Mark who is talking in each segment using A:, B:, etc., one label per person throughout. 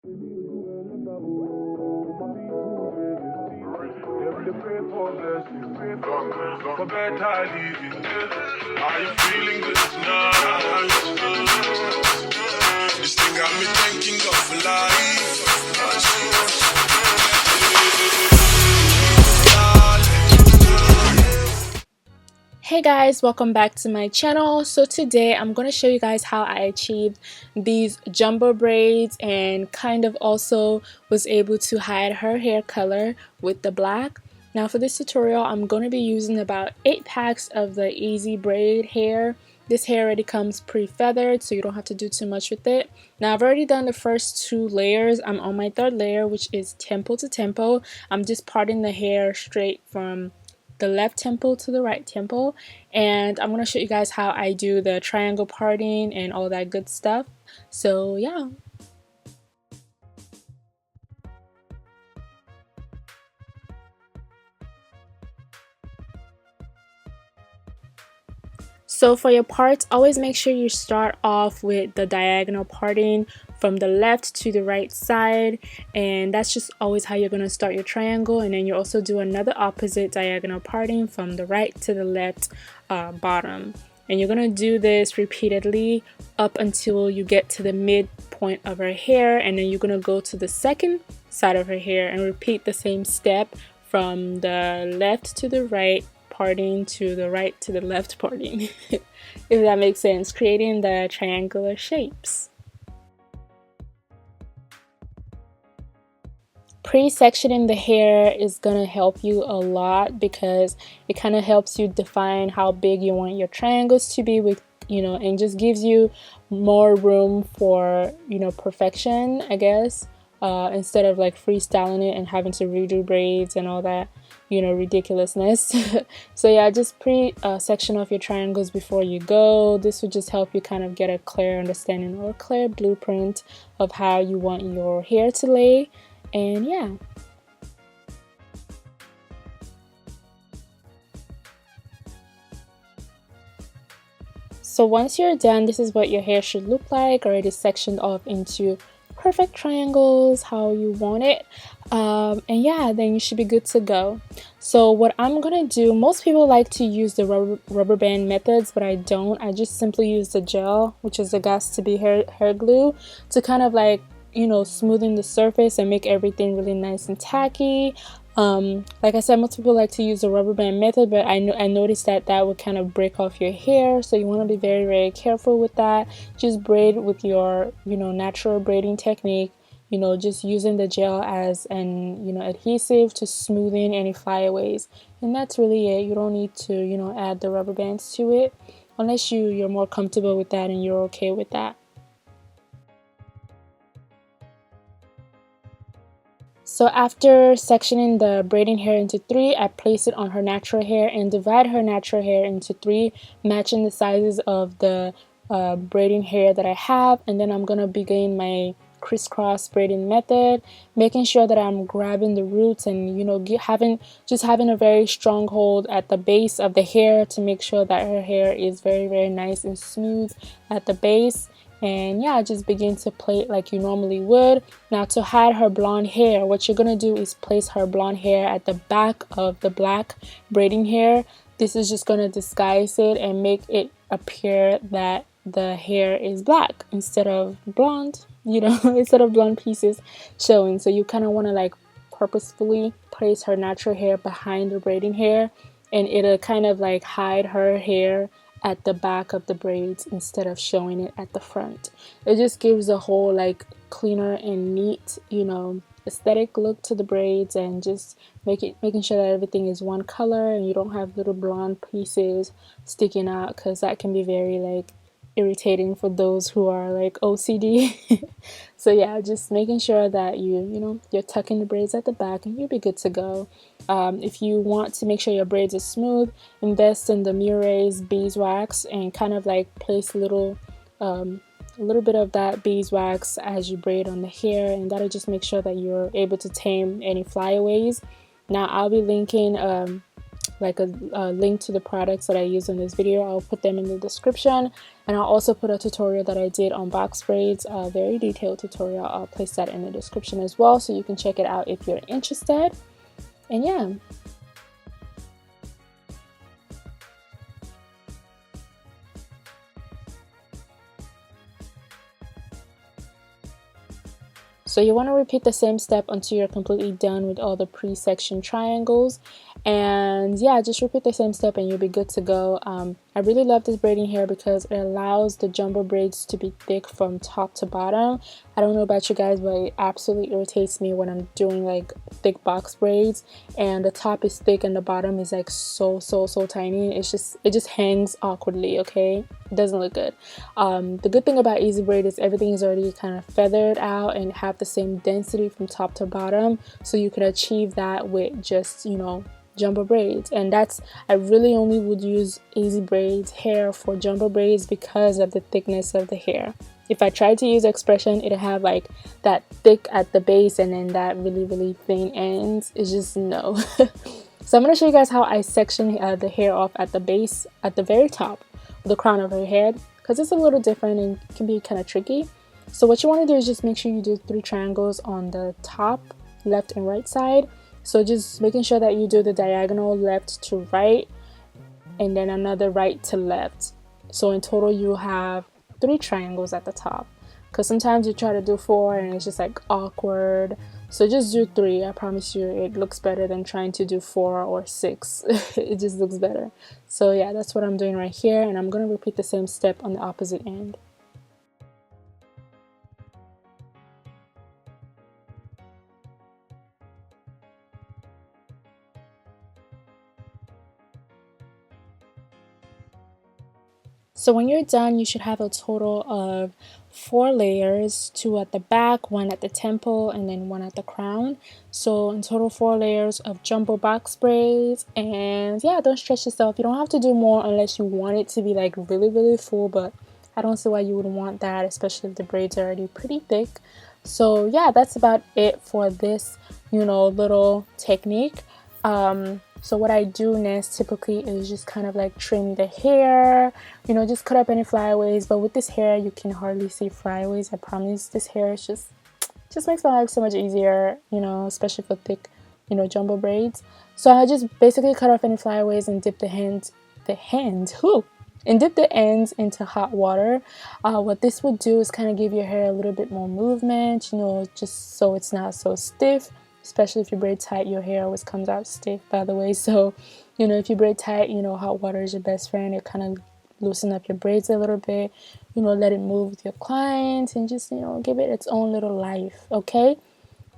A: For better living, are you feeling good tonight? This thing got me thanking God for life.
B: Hey guys, welcome back to my channel. So today I'm going to show you guys how I achieved these jumbo braids and kind of also was able to hide her hair color with the black. Now for this tutorial I'm going to be using about 8 packs of the EZ Braid hair. This hair already comes pre-feathered, so you don't have to do too much with it. Now I've already done the first 2 layers. I'm on my 3rd layer, which is tempo to tempo. I'm just parting the hair straight from the left temple to the right temple, and I'm going to show you guys how I do the triangle parting and all that good stuff. So yeah. So for your parts, always make sure you start off with the diagonal parting from the left to the right side, and that's just always how you're going to start your triangle. And then you also do another opposite diagonal parting from the right to the left bottom, and you're going to do this repeatedly up until you get to the midpoint of her hair, and then you're going to go to the second side of her hair and repeat the same step from the left to the right parting to the right to the left parting, if that makes sense, creating the triangular shapes. Pre-sectioning the hair is gonna help you a lot because it kind of helps you define how big you want your triangles to be, with and just gives you more room for perfection, I guess, instead of like freestyling it and having to redo braids and all that ridiculousness. So yeah, just section off your triangles before you go. This would just help you kind of get a clear understanding or a clear blueprint of how you want your hair to lay. And yeah. So once you're done, this is what your hair should look like, already sectioned off into perfect triangles how you want it. And yeah, then you should be good to go. So what I'm gonna do, most people like to use the rubber band methods, but I don't. I just simply use the gel, which is the gas to be hair glue, to kind of like smoothen the surface and make everything really nice and tacky. Like I said, most people like to use the rubber band method, but I noticed that would kind of break off your hair, so you want to be very, very careful with that. Just braid with your natural braiding technique, just using the gel as an adhesive to smoothing any flyaways, and that's really it. You don't need to add the rubber bands to it unless you're more comfortable with that and you're okay with that. So after sectioning the braiding hair into 3, I place it on her natural hair and divide her natural hair into 3, matching the sizes of the braiding hair that I have. And then I'm going to begin my crisscross braiding method, making sure that I'm grabbing the roots and having a very strong hold at the base of the hair to make sure that her hair is very, very nice and smooth at the base. And yeah, just begin to plait like you normally would. Now to hide her blonde hair, what you're gonna do is place her blonde hair at the back of the black braiding hair. This is just gonna disguise it and make it appear that the hair is black instead of blonde, instead of blonde pieces showing. So you kind of want to like purposefully place her natural hair behind the braiding hair, and it'll kind of like hide her hair at the back of the braids instead of showing it at the front. It just gives a whole like cleaner and neat aesthetic look to the braids, and just making sure that everything is one color and you don't have little blonde pieces sticking out, because that can be very like irritating for those who are like OCD. So yeah, just making sure that you're tucking the braids at the back and you'll be good to go. If you want to make sure your braids are smooth, invest in the Murray's beeswax and kind of like place a little bit of that beeswax as you braid on the hair, and that'll just make sure that you're able to tame any flyaways. Now I'll be linking like a link to the products that I use in this video. I'll put them in the description, and I'll also put a tutorial that I did on box braids, a very detailed tutorial. I'll place that in the description as well, so you can check it out if you're interested. And yeah. So you want to repeat the same step until you're completely done with all the pre-section triangles. And yeah, just repeat the same step and you'll be good to go. I really love this braiding hair because it allows the jumbo braids to be thick from top to bottom. I don't know about you guys, but it absolutely irritates me when I'm doing like thick box braids and the top is thick and the bottom is like so tiny. It just hangs awkwardly, okay? It doesn't look good. The good thing about EZ Braid is everything is already kind of feathered out and have the same density from top to bottom, so you can achieve that with just, you know, jumbo braids. And that's, I really only would use EZ Braid's hair for jumbo braids because of the thickness of the hair. If I tried to use expression, it'd have like that thick at the base and then that really thin ends. It's just no. So I'm going to show you guys how I section the hair off at the base, at the very top, the crown of her head, because it's a little different and can be kind of tricky. So what you want to do is just make sure you do 3 triangles on the top, left and right side. So just making sure that you do the diagonal left to right and then another right to left. So in total you have 3 triangles at the top, because sometimes you try to do 4 and it's just like awkward. So just do 3. I promise you it looks better than trying to do 4 or 6. It just looks better. So yeah, that's what I'm doing right here, and I'm going to repeat the same step on the opposite end. So when you're done, you should have a total of 4 layers, 2 at the back, 1 at the temple, and then 1 at the crown. So in total 4 layers of jumbo box braids. And yeah, don't stress yourself. You don't have to do more unless you want it to be like really full, but I don't see why you wouldn't want that, especially if the braids are already pretty thick. So yeah, that's about it for this, you know, little technique. So what I do next typically is just kind of like trim the hair, you know, just cut up any flyaways. But with this hair, you can hardly see flyaways. I promise. This hair is just makes my life so much easier, you know, especially for thick, you know, jumbo braids. So I just basically cut off any flyaways and dip dip the ends into hot water. What this would do is kind of give your hair a little bit more movement, you know, just so it's not so stiff. Especially if you braid tight, your hair always comes out stiff, by the way. So, you know, if you braid tight, you know, hot water is your best friend. It kind of loosen up your braids a little bit, you know, let it move with your clients and just, you know, give it its own little life, okay?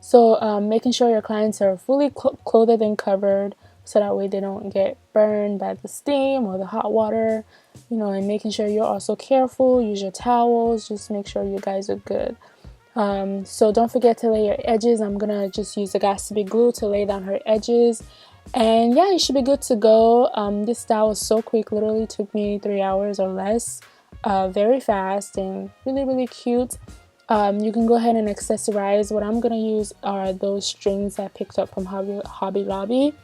B: So making sure your clients are fully clothed and covered, so that way they don't get burned by the steam or the hot water, you know, and making sure you're also careful, use your towels, just make sure you guys are good. So don't forget to lay your edges. I'm gonna just use the Got2b glue to lay down her edges, and yeah, you should be good to go. This style was so quick, literally took me 3 hours or less. Very fast and really cute. You can go ahead and accessorize. What I'm gonna use are those strings I picked up from Hobby Lobby.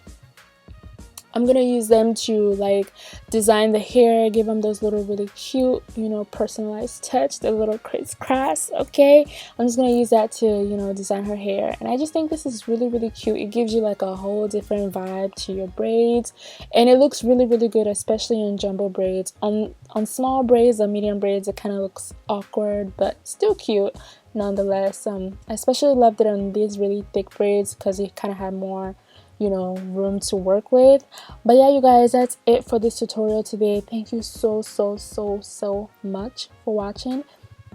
B: I'm gonna use them to like design the hair, give them those little really cute, you know, personalized touch, the little crisscross. Okay, I'm just gonna use that to, you know, design her hair, and I just think this is really cute. It gives you like a whole different vibe to your braids, and it looks really good, especially in jumbo braids. On small braids or medium braids, it kind of looks awkward, but still cute nonetheless. I especially loved it on these really thick braids because it kind of had more, you know, room to work with. But yeah, you guys, that's it for this tutorial today. Thank you so much for watching.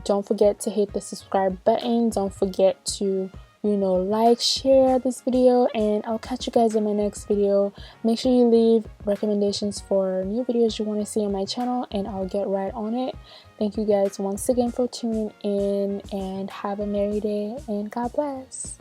B: Don't forget to hit the subscribe button. Don't forget to, you know, like, share this video, and I'll catch you guys in my next video. Make sure you leave recommendations for new videos you want to see on my channel, and I'll get right on it. Thank you guys once again for tuning in, and have a merry day, and God bless.